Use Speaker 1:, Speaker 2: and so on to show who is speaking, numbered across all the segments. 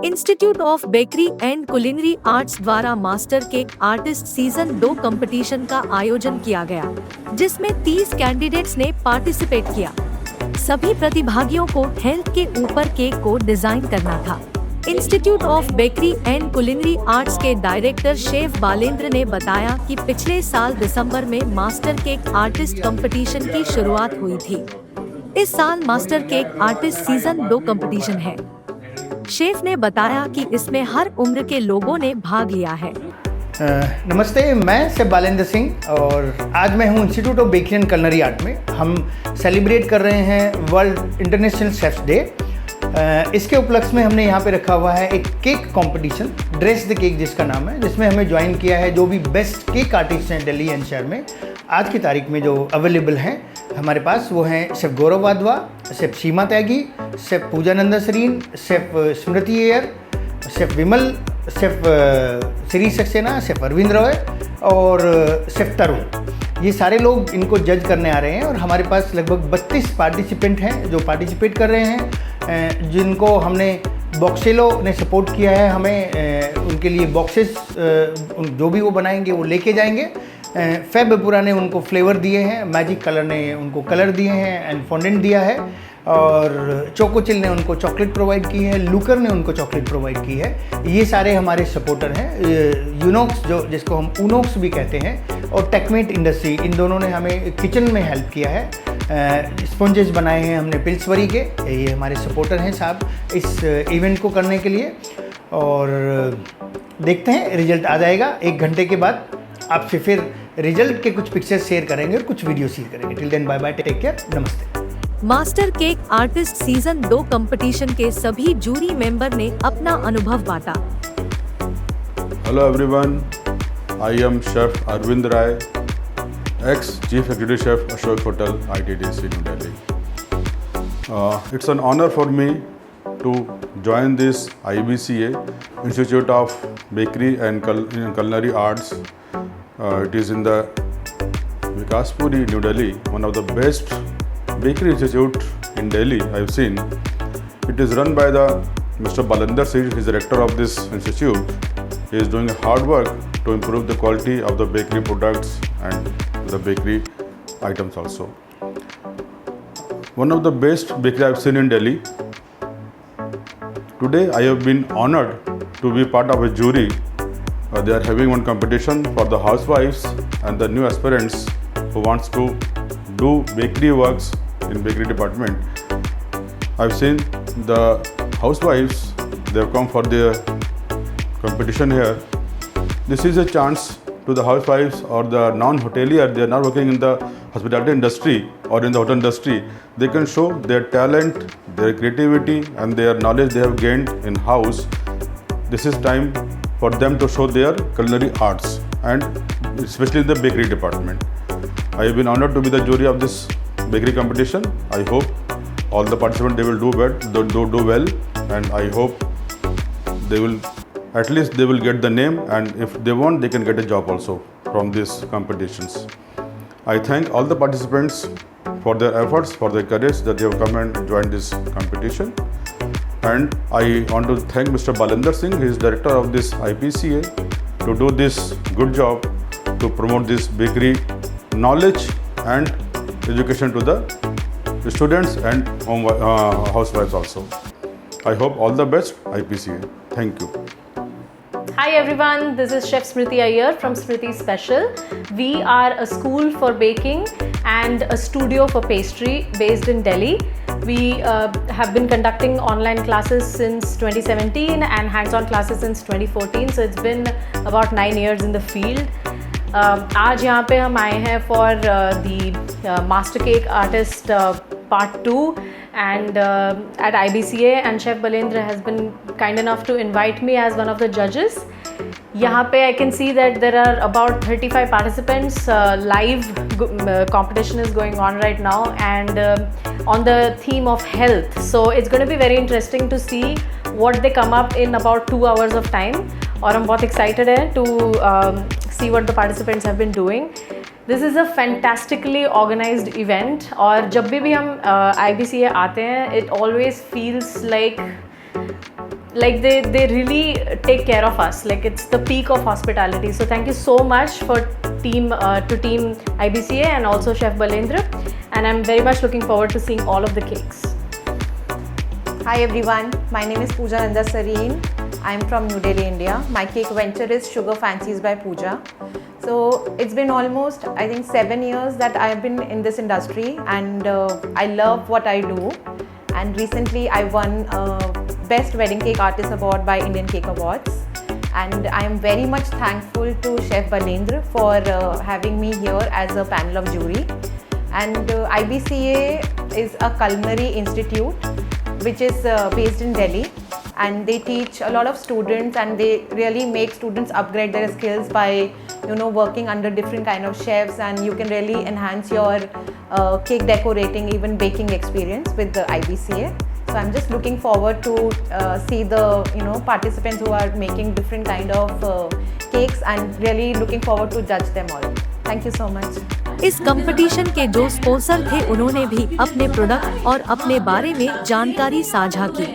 Speaker 1: Institute of bakery and culinary arts द्वारा master cake artist season 2 competition का आयोजन किया गया, जिसमें 30 कैंडिडेट्स ने पार्टिसिपेट किया। सभी प्रतिभागियों को हेल्थ के ऊपर केक को डिजाइन करना था। Institute of bakery and culinary arts के डायरेक्टर शेफ बालेंद्र ने बताया कि पिछले साल दिसंबर में मास्टर केक आर्टिस्ट कंपटीशन की शुरुआत हुई थी। इस साल master cake artist season 2 competition है। शेफ ने बताया कि इसमें हर उम्र के लोगों ने भाग लिया है।
Speaker 2: नमस्ते, मैं शेफ बालेंद्र सिंह और आज मैं हूँ institute of bakery and culinary art में। हम सेलिब्रेट कर रहे हैं वर्ल्ड इंटरनेशनल शेफ्स डे। इसके उपलक्ष्य में हमने यहाँ पे रखा हुआ है एक cake competition, dress the cake जिसका नाम है, जिसमें हमें ज्वाइन किया है जो भी बेस्ट केक आर्टिस्ट हैं दिल्ली एनसीआर में आज की तारीख में जो अवेलेबल हैं हमारे पास। वो हैं शेफ़ गौरव वाधवा, शेफ़ सीमा त्यागी, शेफ़ पूजा नंदासरीन, शेफ़ स्मृति अय्यर, शेफ़ विमल, शेफ़ श्री सक्सेना, शेफ़ अरविंद रॉय और शेफ़ तरुण। ये सारे लोग इनको जज करने आ रहे हैं और हमारे पास लगभग 32 पार्टिसिपेंट हैं जो पार्टिसिपेट कर रहे हैं, जिनको हमने बॉक्सेलो ने सपोर्ट किया है। हमें उनके लिए बॉक्सेस जो भी वो बनाएंगे वो लेके जाएंगे। फैबपुरा ने उनको फ्लेवर दिए हैं, मैजिक कलर ने उनको कलर दिए हैं एंड फॉन्डेंट दिया है, और चोकोचिल ने उनको चॉकलेट प्रोवाइड की है, लूकर ने उनको चॉकलेट प्रोवाइड की है। ये सारे हमारे सपोर्टर हैं। यूनोक्स जो जिसको हम ऊनोक्स भी कहते हैं, और टेकमेट इंडस्ट्री, इन दोनों ने हमें किचन में हेल्प किया है। स्पॉन्जेस बनाए हैं हमने पिल्सबरी के। ये हमारे सपोर्टर हैं साहब इस इवेंट को करने के लिए। और देखते हैं रिजल्ट आ जाएगा 1 घंटे के बाद। आपसे फिर रिजल्ट के कुछ पिक्चर्स शेयर करेंगे और कुछ वीडियो शेयर करेंगे। Till then bye bye, take care, नमस्ते।
Speaker 1: Master cake artist season 2 competition के सभी जूरी मेंबर ने अपना अनुभव बांटा।
Speaker 3: Hello everyone, I am chef Arvind Rai, ex chief executive chef Ashok hotel ITDC new Delhi. It's an honor for me to join this IBCA, Institute of Bakery and Culinary Arts. It is in the Vikaspuri, New Delhi, one of the best bakery institute in Delhi I've seen. It is run by the Mr. Balendra Singh. He is the director of this institute. He is doing hard work to improve the quality of the bakery products and the bakery items also. One of the best bakery I've seen in Delhi. Today I have been honored to be part of a jury. They are having one competition for the housewives and the new aspirants who wants to do bakery works in bakery department. I've seen the housewives, they have come for their competition here. This is a chance to the housewives or the non-hotelier. They are not working in the hospitality industry or in the hotel industry. They can show their talent, their creativity and their knowledge they have gained in house. This is time for them to show their culinary arts and especially in the bakery department. I have been honored to be the jury of this bakery competition. I hope all the participants they will do well, and I hope they will at least they will get the name, and if they want they can get a job also from these competitions. I thank all the participants for their efforts, for their courage that they have come and joined this competition. And I want to thank Mr. Balendra Singh, he is director of this IPCA, to do this good job to promote this bakery knowledge and education to the students and housewives also. I hope all the best, IPCA. Thank you.
Speaker 4: Hi everyone, this is Chef Smriti Ayyar from Smriti Special. We are a school for baking and a studio for pastry based in Delhi. We have been conducting online classes since 2017 and hands-on classes since 2014. So it's been about 9 years in the field. आज यहाँ पे हम आए हैं for the Master Cake Artist Part 2 and at IBCA, and Chef Balendra has been kind enough to invite me as one of the judges. यहाँ पे I can see that there are about 35 participants. Live competition is going on right now and on the theme of health. So it's going to be very interesting to see what they come up in about 2 hours of time. और हम बहुत excited हैं to see what the participants have been doing. This is a fantastically organized event. और जब भी हम IBCA आते हैं, it always feels like like they really take care of us. Like it's the peak of hospitality. So thank you so much for team IBCA and also Chef Balendra, and I'm very much looking forward to seeing all of the cakes.
Speaker 5: Hi everyone, my name is Pooja Nanda Sareen. I'm from New Delhi, India. My cake venture is Sugar Fancies by Pooja. So it's been almost, I think, 7 years that I've been in this industry, and I love what I do. And recently I won Best Wedding Cake Artist Award by Indian Cake Awards. And I am very much thankful to Chef Balendra for having me here as a panel of jury. And IBCA is a culinary institute which is based in Delhi, and they teach a lot of students, and they really make students upgrade their skills by working under different kind of chefs, and you can really enhance your cake decorating, even baking experience with the IBCA. So I'm just looking forward to see the participants who are making different kind of cakes, and really looking forward to judge them all. Thank you so much.
Speaker 1: इस competition के जो sponsor थे उन्होंने भी अपने product और अपने बारे में जानकारी साझा की।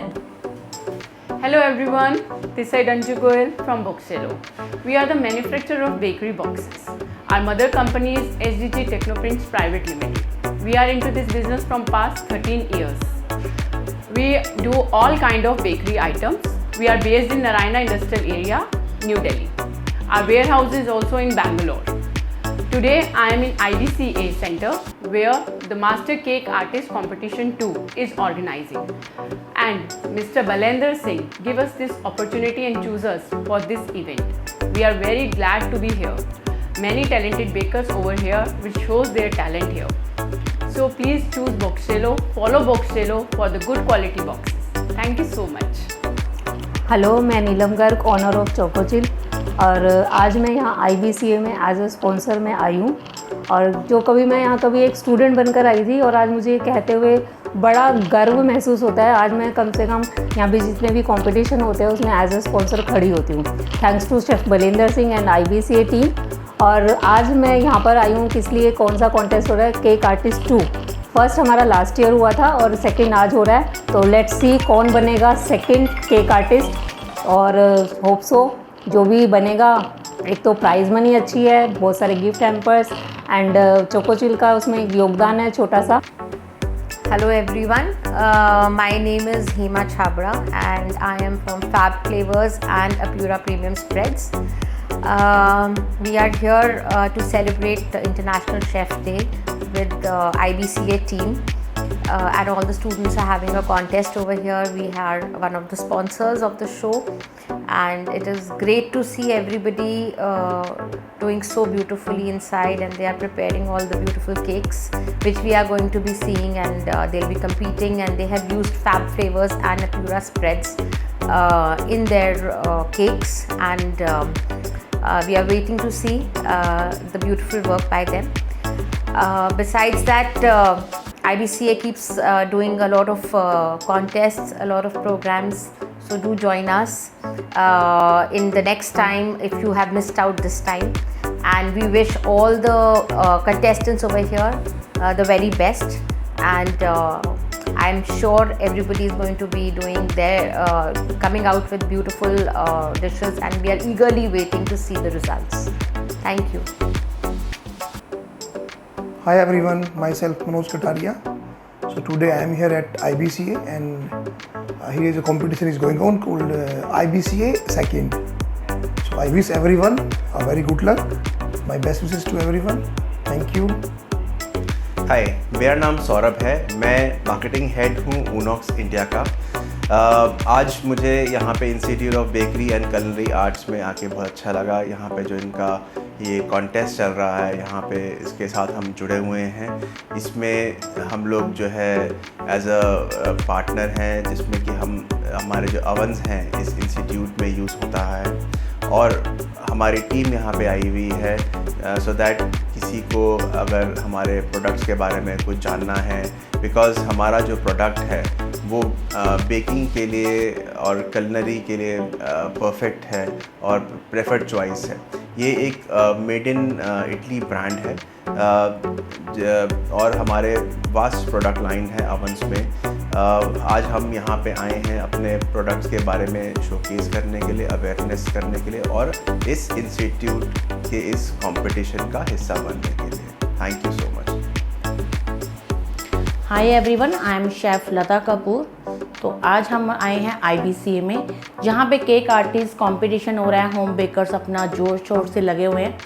Speaker 6: Hello everyone, this is Anju Goel from Boxello. We are the manufacturer of bakery boxes. Our mother company is SDG Technoprints Private Limited. We are into this business from past 13 years. We do all kind of bakery items. We are based in Narayana Industrial Area, New Delhi. Our warehouse is also in Bangalore. Today I am in IBCA Center, where the Master Cake Artist Competition 2 is organizing, and Mr. Balendra Singh give us this opportunity and choose us for this event. We are very glad to be here. Many talented bakers over here which shows their talent here. So please choose Boxello, follow Boxello for the good quality boxes. Thank you so much.
Speaker 7: Hello, मैं नीलम Garg, honour of चोकोचिल, और आज मैं यहाँ IBCA में as a sponsor में आई हूँ। और जो कभी मैं यहाँ कभी एक स्टूडेंट बनकर आई थी, और आज मुझे ये कहते हुए बड़ा गर्व महसूस होता है। आज मैं कम से कम यहाँ पे जितने भी कंपटीशन होते हैं उसमें एज अ स्पॉन्सर खड़ी होती हूँ, thanks to chef Balendra Singh and IBCA team. और आज मैं यहाँ पर आई हूँ किस लिए, कौन सा कॉन्टेस्ट हो रहा है, केक आर्टिस्ट 2। फर्स्ट हमारा लास्ट ईयर हुआ था और सेकंड आज हो रहा है। तो लेट्स सी कौन बनेगा सेकंड केक आर्टिस्ट, और होप सो जो भी बनेगा, एक तो प्राइज़ मनी अच्छी है, बहुत सारे गिफ्ट हैम्पर्स, एंड चोकोचिल का उसमें एक योगदान है छोटा सा।
Speaker 5: Hello everyone, my name is Hema Chhabra and I am from Fab Flavors and Apura Premium Spreads. We are here to celebrate the International Chef Day with the IBCA team, and all the students are having a contest over here. We are one of the sponsors of the show, and it is great to see everybody doing so beautifully inside, and they are preparing all the beautiful cakes which we are going to be seeing, and they'll be competing, and they have used Fab Flavors and Apura spreads in their cakes, and we are waiting to see the beautiful work by them. Besides that, IBCA keeps doing a lot of contests, a lot of programs, so do join us in the next time if you have missed out this time. And we wish all the contestants over here the very best, and I'm sure everybody is going to be doing their coming out with beautiful dishes, and we are eagerly waiting to see the results. Thank you.
Speaker 8: Hi everyone, myself Manoj Kataria. So today I am here at IBCA, and here is a competition is going on called IBCA Second. So I wish everyone a very good luck. My best wishes to everyone. Thank you.
Speaker 9: हाय, मेरा नाम सौरभ है। मैं marketing head हूँ ऊनॉक्स India का। आज मुझे यहाँ पे institute of bakery and culinary arts में आके बहुत अच्छा लगा। यहाँ पे जो इनका ये कॉन्टेस्ट चल रहा है, यहाँ पे इसके साथ हम जुड़े हुए हैं। इसमें हम लोग जो है एज अ पार्टनर हैं, जिसमें कि हमारे जो अवन्स हैं इस इंस्टीट्यूट में यूज़ होता है, और हमारी टीम यहाँ पे आई हुई है सो दैट किसी को अगर हमारे प्रोडक्ट्स के बारे में कुछ जानना है, बिकॉज़ हमारा जो प्रोडक्ट है वो बेकिंग के लिए और कलनरी के लिए परफेक्ट है और प्रेफर्ड चॉइस है। ये एक मेड इन इटली ब्रांड है और हमारे वास्ट प्रोडक्ट लाइन है अवंस में। आज हम यहाँ पे आए हैं अपने प्रोडक्ट्स के बारे में शोकेस करने के लिए, अवेयरनेस करने के लिए और इस इंस्टीट्यूट के इस कंपटीशन का हिस्सा बनने के लिए। Thank you so much.
Speaker 10: Hi everyone, I am chef Lata Kapoor. तो आज हम आए हैं IBCA में, जहाँ पे केक आर्टिस्ट कंपटीशन हो रहा है। होम बेकर्स अपना जोर शोर से लगे हुए हैं,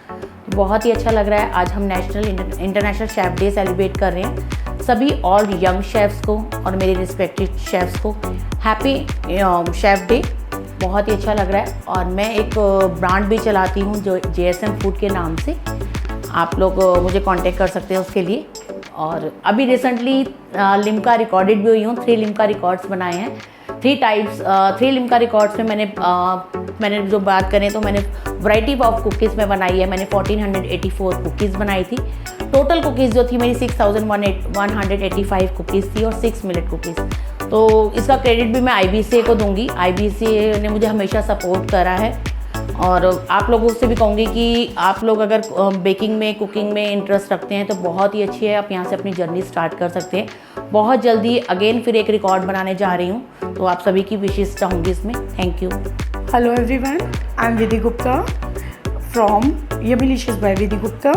Speaker 10: बहुत ही अच्छा लग रहा है। आज हम national international chef day celebrate कर रहे हैं। सभी ऑल यंग शेफ़्स को और मेरे रिस्पेक्टेड शेफ़्स को हैप्पी शेफ़ डे। बहुत ही अच्छा लग रहा है। और मैं एक ब्रांड भी चलाती हूँ जो JSM फूड के नाम से, आप लोग मुझे कांटेक्ट कर सकते हैं उसके लिए। और अभी रिसेंटली लिम्का रिकॉर्डेड भी हुई हूँ। 3 लिम्का रिकॉर्ड्स बनाए हैं, 3 लिम्का रिकॉर्ड्स में मैंने जो बात करें तो मैंने वैरायटी ऑफ कुकीज़ में बनाई है। मैंने 1484 कुकीज़ बनाई थी। टोटल कुकीज़ जो थी मेरी 6185 कुकीज़ थी और 6 मिलेट कुकीज़। तो इसका क्रेडिट भी मैं IBCA को दूंगी। IBCA ने मुझे हमेशा सपोर्ट करा है। और आप लोगों से भी कहूँगी कि आप लोग अगर बेकिंग में, कुकिंग में इंटरेस्ट रखते हैं तो बहुत ही अच्छी है। आप यहाँ से अपनी जर्नी स्टार्ट कर सकते हैं। बहुत जल्दी अगेन फिर एक रिकॉर्ड बनाने जा रही हूँ, तो आप सभी की विशेष चाहूँगी इसमें। Thank you.
Speaker 11: Hello everyone, I am Vidhi Gupta from yummilicious by Vidhi Gupta.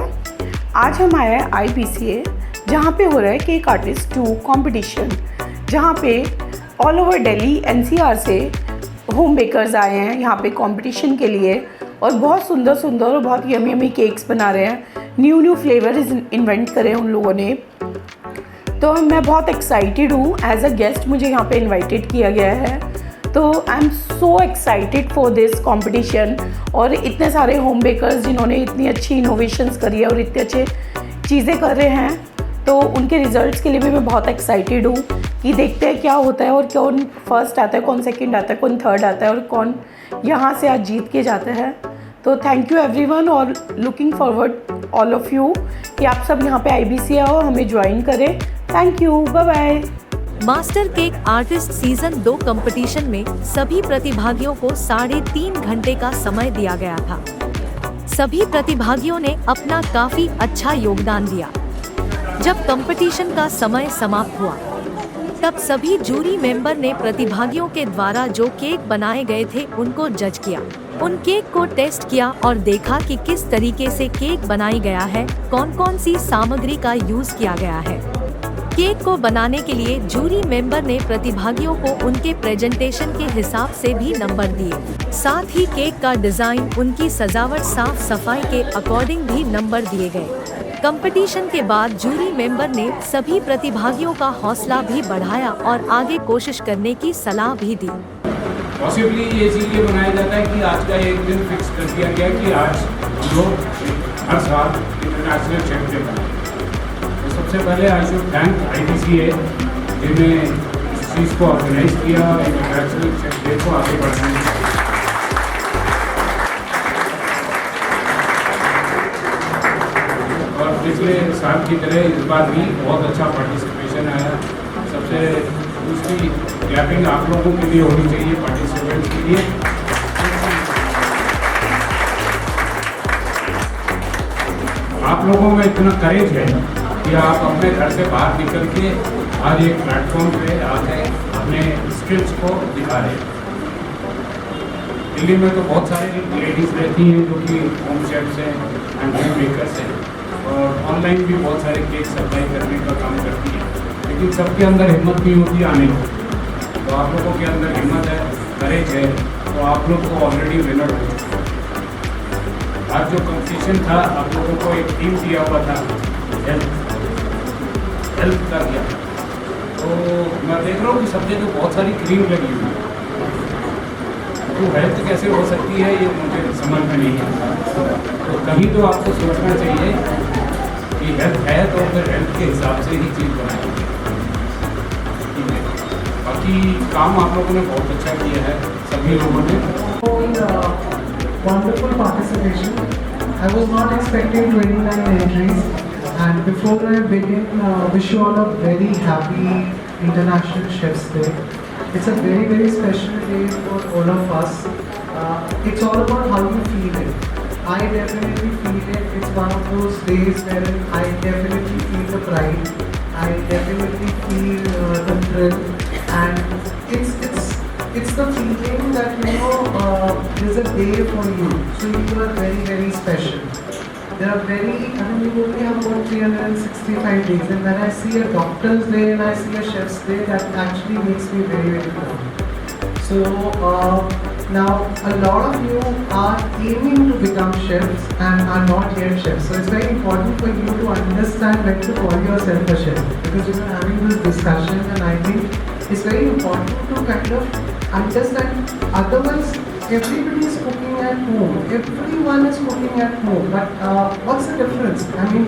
Speaker 11: आज हम आए हैं IBCA, जहाँ पे हो रहा है केक आर्टिस्ट 2 कॉम्पिटिशन, जहाँ पे ऑल ओवर दिल्ली NCR से होम बेकर्स आए हैं यहाँ पे कंपटीशन के लिए और बहुत सुंदर सुंदर और बहुत यमी केक्स बना रहे हैं। न्यू फ्लेवर इन्वेंट करे उन लोगों ने। तो मैं बहुत एक्साइटेड हूँ। एज अ गेस्ट मुझे यहाँ पे इनवाइटेड किया गया है, तो I am so excited for this competition. और इतने सारे होम बेकर्स जिन्होंने इतनी अच्छी इनोवेशंस करी है और इतने अच्छे चीज़ें कर रहे हैं, तो उनके रिजल्ट्स के लिए भी मैं बहुत एक्साइटेड हूँ कि देखते हैं क्या होता है और कौन फर्स्ट आता है, कौन सेकंड आता है, कौन थर्ड आता है और कौन यहाँ से आज जीत के जाता है। तो थैंक यू एवरीवन और looking forward all of you कि आप सब यहाँ पे IBCA आओ, हमें ज्वाइन करें। Thank you, bye bye.
Speaker 1: Master cake artist season 2 competition में सभी प्रतिभागियों को 3.5 घंटे का समय दिया गया था। सभी प्रतिभागियों ने अपना काफी अच्छा योगदान दिया। जब कंपटीशन का समय समाप्त हुआ तब सभी जूरी मेंबर ने प्रतिभागियों के द्वारा जो केक बनाए गए थे उनको जज किया। उन केक को टेस्ट किया और देखा कि किस तरीके से केक बनाई गया है, कौन कौन सी सामग्री का यूज किया गया है। केक को बनाने के लिए जूरी मेंबर ने प्रतिभागियों को उनके प्रेजेंटेशन के हिसाब से भी नंबर दिए। साथ ही केक का डिजाइन, उनकी सजावट, साफ सफाई के अकॉर्डिंग भी नंबर दिए गए। कंपटीशन के बाद जूरी मेंबर ने सभी प्रतिभागियों का हौसला भी बढ़ाया और आगे कोशिश करने की सलाह भी दी।
Speaker 12: पॉसिबली ये इसीलिए बनाया जाता है कि आज का एक दिन फिक्स कर दिया गया कि आज हम लोग हर साल इंटरनेशनल शेफ डे बनाएं। तो सबसे पहले आई शुड थैंक IBCA जिन्होंने इस चीज़ को ऑर्गेनाइज किया, इंटरनेशनल शेफ डे को आगे बढ़ाने। पिछले साल की तरह इस बार भी बहुत अच्छा पार्टिसिपेशन आया। सबसे दूसरी क्लैपिंग आप लोगों के लिए होनी चाहिए, पार्टिसिपेंट्स के लिए। आप लोगों में इतना करेज है कि आप अपने घर से बाहर निकल के आज एक प्लेटफॉर्म पे आके अपने स्किल्स को दिखा रहे हैं। दिल्ली में तो बहुत सारी लेडीज़ रहती हैं जो कि होम शेफ्स हैं एंड होम मेकर्स हैं और ऑनलाइन भी बहुत सारे केक सप्लाई करने का काम करती है, लेकिन सबके अंदर हिम्मत नहीं होती आने की। तो आप लोगोमें अंदर हिम्मत है, करेज है, तो आप लोग को ऑलरेडी विनर हो चुके हैं। आज जो कंपटीशन था, आप लोगों को एक टीम दिया हुआ था, हेल्थ का दिया। तो मैं देख रहा हूँ कि सब जगह बहुत सारी क्रीम लगी हुई है, तो हेल्थ कैसे हो सकती है ये मुझे समझ में नहीं आता। तो कहीं तो आपको सोचना चाहिए कि हेल्थ है तो फिर हेल्थ के हिसाब से ही चीज़ बनाएंगे। ठीक है, बाकी काम आप लोगों ने बहुत अच्छा किया है, सभी लोगों ने।
Speaker 13: Wonderful participation. I was not expecting 29 entries, and before I begin, wish you all a very happy International Chef's Day. It's a very, very special day for all of us. It's all about how you feel it. I definitely feel it. It's one of those days where I definitely feel the pride. I definitely feel the thrill, and it's the feeling that there's a day for you. So you are very, very special. There are we only have about 365 days, and when I see a doctor's day and I see a chef's day, that actually makes me very, very proud. So now a lot of you are aiming to become chefs and are not yet chefs. So it's very important for you to understand when to call yourself a chef, because you're having this discussion, and I think it's very important to kind of understand. Otherwise, everybody is cooking at home. Everyone is cooking at home. But what's the difference? I mean,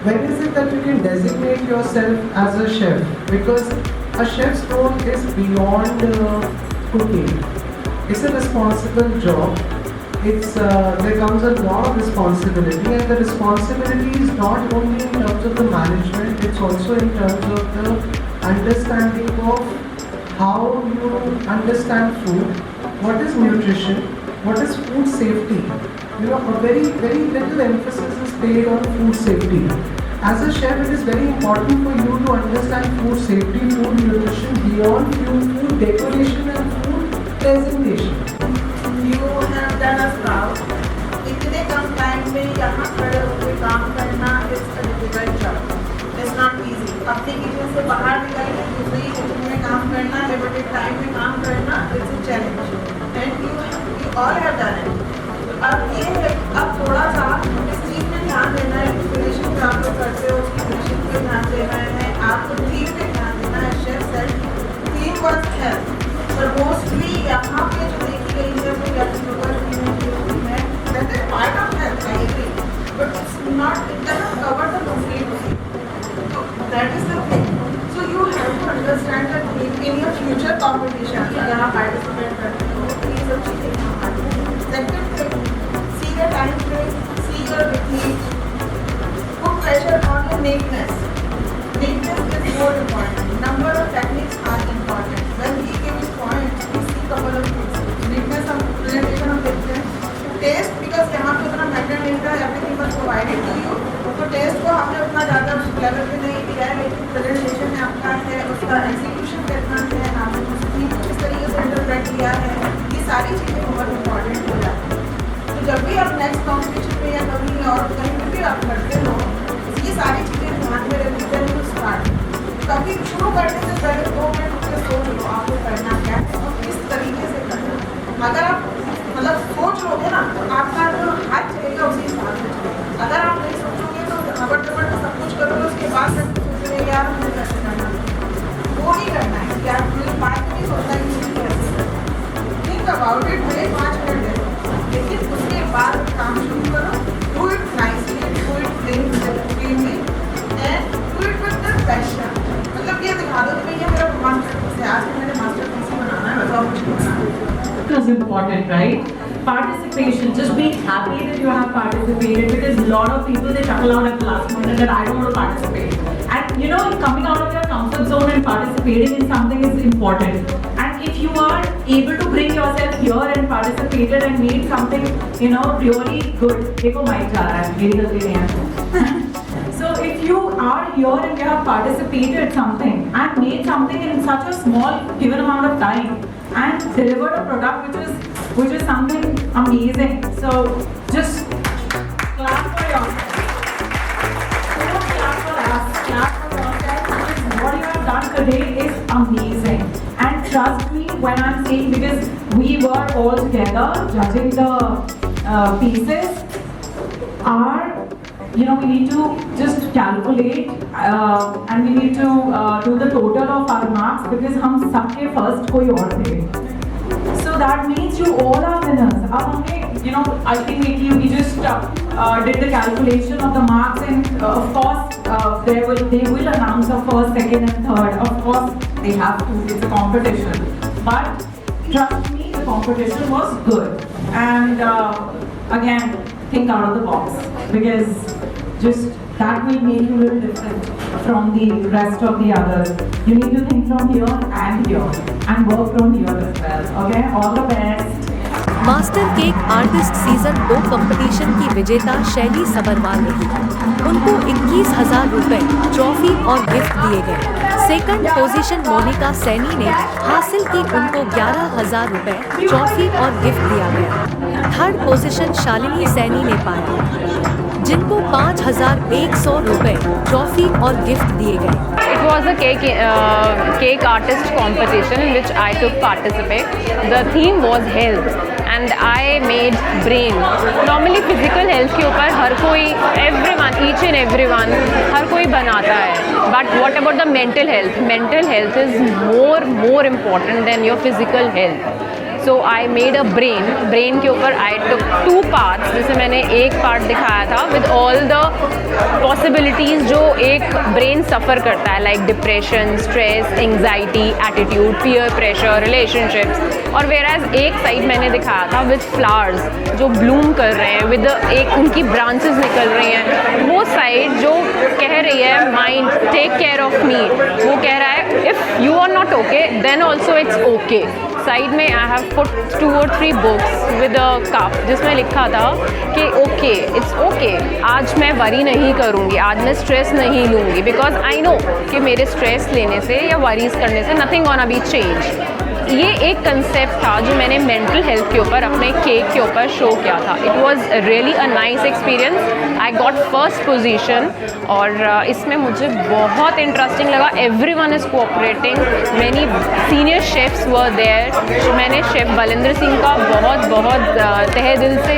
Speaker 13: when is it that you can designate yourself as a chef? Because a chef's role is beyond cooking. It's a responsible job. There comes a lot of responsibility, and the responsibility is not only in terms of the management, it's also in terms of the understanding of how you understand food, what is nutrition, what is food safety. A very, very little emphasis is paid on food safety. As a chef, it is very important for you to understand food safety, food nutrition, beyond food decoration and food presentation.
Speaker 14: You have done us proud. इतने कम time में यहाँ खड़े होकर काम करना is a difficult job. It's not easy. अपने kitchen से बाहर निकलकर दूसरी किचन में काम करना, लिमिटेड टाइम में काम करना, it's a challenge. And you all have done it. अब ये है, अब थोड़ा सा इस चीज़ में ध्यान देना है, प्रिपरेशन जो आप लोग करते हो उसकी फिनिशिंग पे ध्यान देना है, आपको टीम पे ध्यान देना है. शेफ सेल्फ टीम वर्क है, पर मोस्टली यहाँ पे जो देखी गई है वो है that is part of health, I agree, but it doesn't cover the complete thing. So that is the thing. So you have to understand that in your future competition, यहाँ participate करते हो, ये सब चीजें यहाँ आती हैं. Second thing, see the time frame, see your technique, put pressure on your neatness. Neatness is more important. Number of techniques are important. When he gave his points, we see couple of things. Neatness of presentation हम देखते हैं. Taste, because यहाँ पे उतना matter नहीं था, everything was provided to you. तो test को हमने उतना ज़्यादा लेवल पे नहीं दिया है, लेकिन प्रेजेंटेशन में आपका है, उसका एग्जीक्यूशन कितना है, आपने उसकी किस तरीके से इंटरप्रेट किया है, ये सारी चीज़ें बहुत इंपॉर्टेंट हो जाती हैं. तो जब भी आप नेक्स्ट कॉम्पिटिशन में या कभी और कहीं भी आप करते हो, ये सारी चीज़ें ध्यान में रखते हैं. स्टार्ट कभी शुरू करने से पहले 2 मिनट उसके सोच लो आपको करना क्या है और किस तरीके से करना. अगर आप सोच लोगे ना तो आपका जो हाथ चलेगा उसी हिसाब से चलेगा. अगर आप नहीं सोचोगे तो हबट सब कुछ करोगे, उसके बाद सब कुछ सोचोगे यार मुझे कैसे करना है, वो नहीं करना है. यार मुझे बात नहीं सोचना कि मुझे कैसे करना है. थिंक अबाउट इट, भले 5 मिनट दे दो, लेकिन उसके बाद काम शुरू करो. Do it nicely, do it cleanly and do it with the passion. मतलब ये दिखा दो कि भैया मेरा मास्टर से आज मैंने मास्टर पीसी बनाना है, बताओ मुझे बनाना है.
Speaker 15: is important, right? Participation, just being happy that you have participated, because a lot of people they chuckle out at the last minute that I don't want to participate. And coming out of your comfort zone and participating in something is important. And if you are able to bring yourself here and participated and made something, really good. देखो mic जा रहा है, मेरी गलती नहीं है. So if you are here and you have participated something and made something in such a small given amount of time and delivered a product which is something amazing. So just clap for yourself. Don't clap for us, clap for yourself, because what you have done today is amazing. And trust me when I'm saying, because we were all together judging the pieces. We need to just calculate and we need to do the total of our marks, because हम सबके first कोई और थे. So that means you all are winners. अब हमने, ultimately we just did the calculation of the marks, and of course they will announce the first, second and third. Of course they have to, it's a competition. But trust me, the competition was good. And again, think out of the box, because just that will make you a little different. from the rest of the others. You need to think from here and here and work from here as well. Okay, all the best.
Speaker 1: Master cake artist season 2 competition की विजेता शैली सबरवाल रही। उनको 21,000 रुपए, trophy और gift दिए गए। Second position Monika Saini ने हासिल की, उनको 11,000 रुपए, ट्रॉफी और गिफ्ट दिया गया। थर्ड पोजीशन शालिनी सैनी ने पाया, जिनको 5,100 रुपए, ट्रॉफी और गिफ्ट दिए गए।
Speaker 4: It was a cake artist competition in which I took participate. The theme was health and I made brain. Normally physical health के ऊपर हर कोई, everyone, each and everyone, हर कोई बनाता है. But what about the mental health? Mental health is more important than your physical health. So I made a brain के ऊपर I took 2 parts, जिसे मैंने एक पार्ट दिखाया था with all the possibilities जो एक ब्रेन सफ़र करता है, like depression, stress, anxiety, attitude, peer pressure, relationships, और whereas एक साइड मैंने दिखाया था with flowers जो bloom कर रहे हैं, with एक उनकी branches निकल रही हैं, वो साइड जो कह रही है mind take care of me, वो कह रहा है if you are not okay then also it's okay. Side में I have put 2 or 3 books with a cup जिसमें लिखा था कि ओके, इट्स ओके, आज मैं वरी नहीं करूँगी, आज मैं स्ट्रेस नहीं लूँगी, बिकॉज आई नो कि मेरे स्ट्रेस लेने से या वरीज करने से नथिंग गोना बी चेंज। ये एक कंसेप्ट था जो मैंने मेंटल हेल्थ के ऊपर अपने केक के ऊपर शो किया था। It was really a nice experience. I got first position और इसमें मुझे बहुत इंटरेस्टिंग लगा। Everyone is cooperating, many senior chefs were there. मैंने शेफ़ बलिंद्र सिंह का बहुत तहे दिल से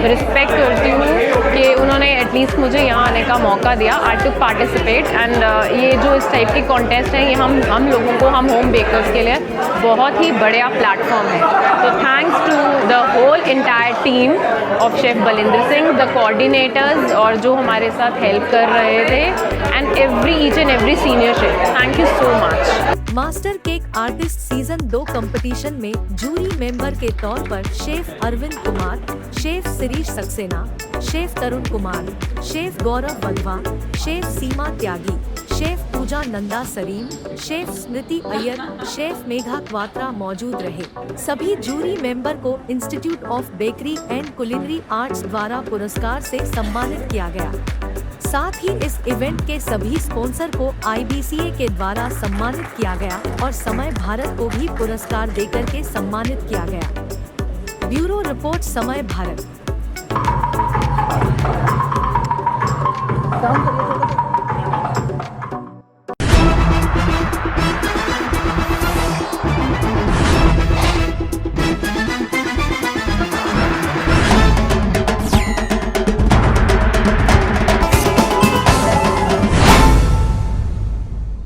Speaker 4: रिस्पेक्ट करती हूँ कि उन्होंने एटलीस्ट मुझे यहाँ आने का मौका दिया। आई टुक पार्टिसिपेट एंड ये जो इस टाइप की कॉन्टेस्ट है, ये हम लोगों को, हम होम बेकर्स के लिए बहुत ही बढ़िया प्लेटफॉर्म है। तो thanks to the whole entire team of chef Balindra Singh, the coordinators और जो हमारे साथ हेल्प कर रहे थे, and each and every senior chef, thank you so much.
Speaker 1: Master cake artist season 2 competition में जूरी मेंबर के तौर पर chef Arvind Kumar, chef Shirish Saxena, chef Tarun Kumar, chef Gaurav Wadhwa, chef Seema Tyagi, chef Pooja Nanda Sareem, chef Smriti Iyer, chef Megha Kwatra मौजूद रहे। सभी जूरी मेंबर को institute of bakery and culinary arts द्वारा पुरस्कार से सम्मानित किया गया। साथ ही इस इवेंट के सभी स्पॉन्सर को IBCA के द्वारा सम्मानित किया गया और समय भारत को भी पुरस्कार देकर के सम्मानित किया गया। ब्यूरो रिपोर्ट, समय भारत।